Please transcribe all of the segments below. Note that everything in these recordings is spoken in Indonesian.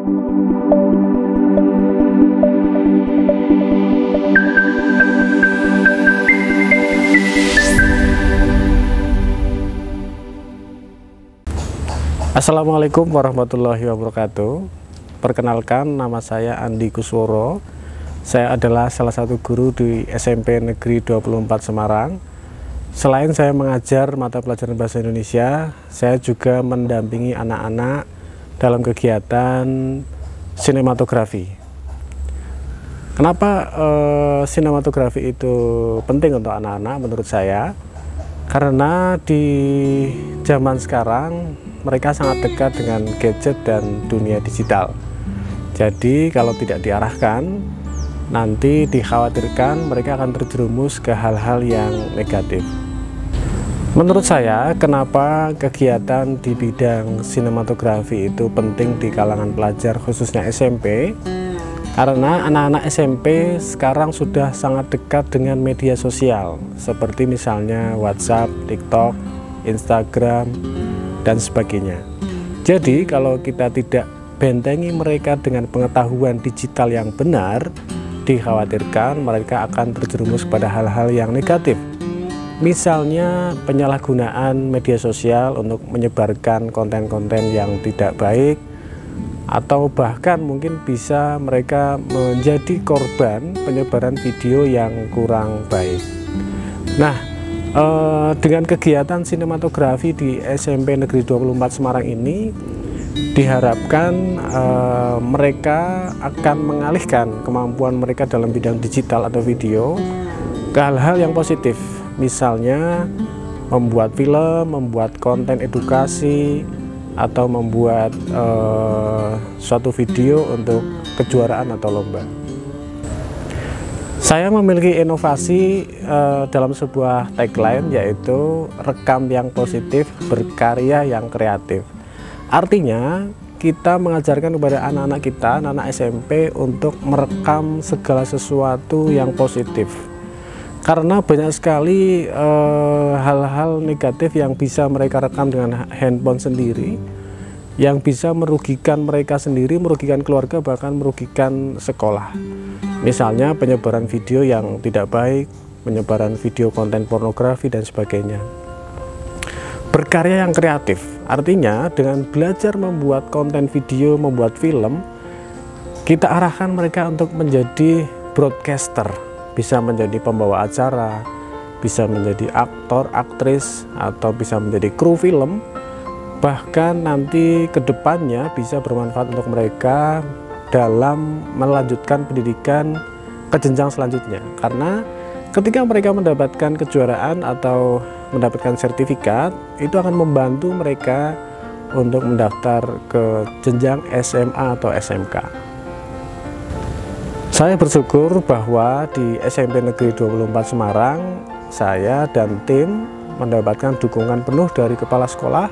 Assalamualaikum warahmatullahi wabarakatuh. Perkenalkan, nama saya Andi Kusworo. Saya adalah salah satu guru di SMP Negeri 24 Semarang. Selain saya mengajar mata pelajaran bahasa Indonesia, saya juga mendampingi anak-anak dalam kegiatan sinematografi. Kenapa sinematografi itu penting untuk anak-anak menurut saya? Karena di zaman sekarang mereka sangat dekat dengan gadget dan dunia digital. Jadi kalau tidak diarahkan, nanti dikhawatirkan mereka akan terjerumus ke hal-hal yang negatif. Menurut saya, kenapa kegiatan di bidang sinematografi itu penting di kalangan pelajar khususnya SMP? Karena anak-anak SMP sekarang sudah sangat dekat dengan media sosial, seperti misalnya WhatsApp, TikTok, Instagram, dan sebagainya. Jadi kalau kita tidak bentengi mereka dengan pengetahuan digital yang benar, dikhawatirkan mereka akan terjerumus pada hal-hal yang negatif. Misalnya penyalahgunaan media sosial untuk menyebarkan konten-konten yang tidak baik, atau bahkan mungkin bisa mereka menjadi korban penyebaran video yang kurang baik. Nah, dengan kegiatan sinematografi di SMP Negeri 24 Semarang ini diharapkan mereka akan mengalihkan kemampuan mereka dalam bidang digital atau video ke hal-hal yang positif, misalnya membuat film, membuat konten edukasi, atau membuat suatu video untuk kejuaraan atau lomba. Saya memiliki inovasi dalam sebuah tagline, yaitu rekam yang positif, berkarya yang kreatif. Artinya kita mengajarkan kepada anak-anak kita, anak-anak SMP, untuk merekam segala sesuatu yang positif. Karena banyak sekali hal-hal negatif yang bisa mereka rekam dengan handphone sendiri, yang bisa merugikan mereka sendiri, merugikan keluarga, bahkan merugikan sekolah. Misalnya penyebaran video yang tidak baik, penyebaran video konten pornografi dan sebagainya. Berkarya yang kreatif, artinya dengan belajar membuat konten video, membuat film, kita arahkan mereka untuk menjadi broadcaster, bisa menjadi pembawa acara, bisa menjadi aktor, aktris, atau bisa menjadi kru film. Bahkan nanti kedepannya bisa bermanfaat untuk mereka dalam melanjutkan pendidikan ke jenjang selanjutnya. Karena ketika mereka mendapatkan kejuaraan atau mendapatkan sertifikat, itu akan membantu mereka untuk mendaftar ke jenjang SMA atau SMK. Saya bersyukur bahwa di SMP Negeri 24 Semarang, saya dan tim mendapatkan dukungan penuh dari kepala sekolah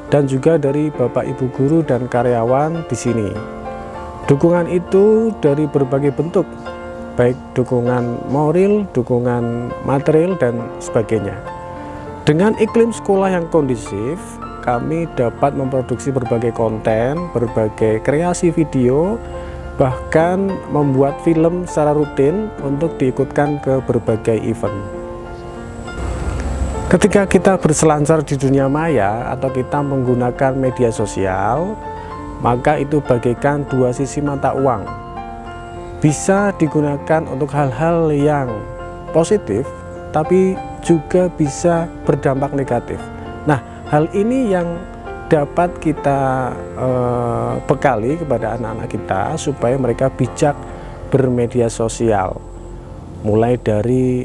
dan juga dari Bapak Ibu guru dan karyawan di sini. Dukungan itu dari berbagai bentuk, baik dukungan moral, dukungan material, dan sebagainya. Dengan iklim sekolah yang kondusif, kami dapat memproduksi berbagai konten, berbagai kreasi video, bahkan membuat film secara rutin untuk diikutkan ke berbagai event. Ketika kita berselancar di dunia maya atau kita menggunakan media sosial, maka itu bagaikan dua sisi mata uang. Bisa digunakan untuk hal-hal yang positif, tapi juga bisa berdampak negatif. Nah, hal ini yang dapat kita bekali kepada anak-anak kita supaya mereka bijak bermedia sosial. Mulai dari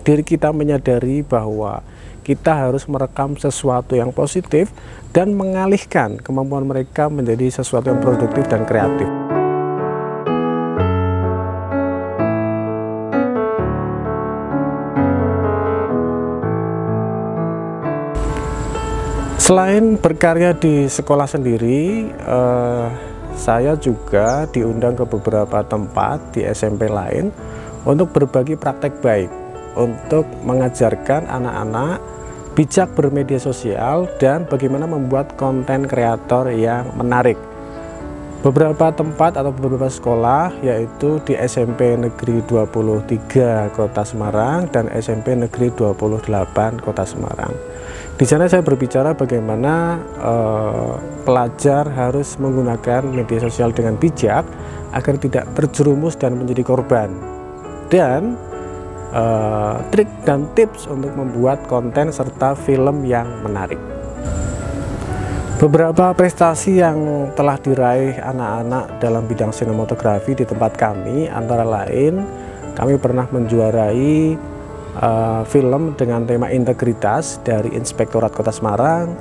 diri kita menyadari bahwa kita harus merekam sesuatu yang positif dan mengalihkan kemampuan mereka menjadi sesuatu yang produktif dan kreatif. Selain berkarya di sekolah sendiri, saya juga diundang ke beberapa tempat di SMP lain untuk berbagi praktek baik, untuk mengajarkan anak-anak bijak bermedia sosial dan bagaimana membuat konten kreator yang menarik. Beberapa tempat atau beberapa sekolah yaitu di SMP Negeri 23 Kota Semarang dan SMP Negeri 28 Kota Semarang. Di sana saya berbicara bagaimana pelajar harus menggunakan media sosial dengan bijak agar tidak terjerumus dan menjadi korban, dan trik dan tips untuk membuat konten serta film yang menarik. Beberapa prestasi yang telah diraih anak-anak dalam bidang sinematografi di tempat kami antara lain kami pernah menjuarai film dengan tema integritas dari Inspektorat Kota Semarang,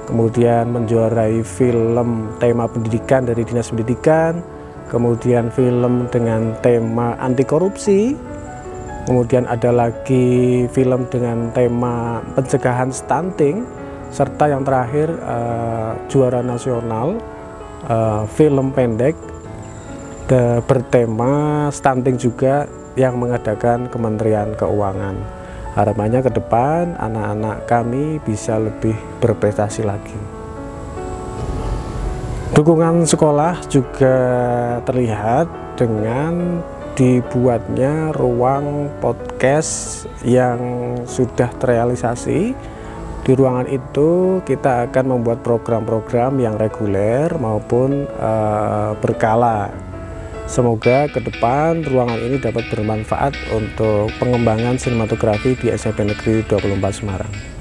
kemudian menjuarai film tema pendidikan dari Dinas Pendidikan, kemudian film dengan tema anti korupsi, kemudian ada lagi film dengan tema pencegahan stunting, serta yang terakhir juara nasional film pendek bertema stunting juga yang mengadakan Kementerian Keuangan. Harapannya ke depan anak-anak kami bisa lebih berprestasi lagi. Dukungan sekolah juga terlihat dengan dibuatnya ruang podcast yang sudah terrealisasi. Di ruangan itu kita akan membuat program-program yang reguler maupun berkala. Semoga ke depan ruangan ini dapat bermanfaat untuk pengembangan sinematografi di SMP Negeri 24 Semarang.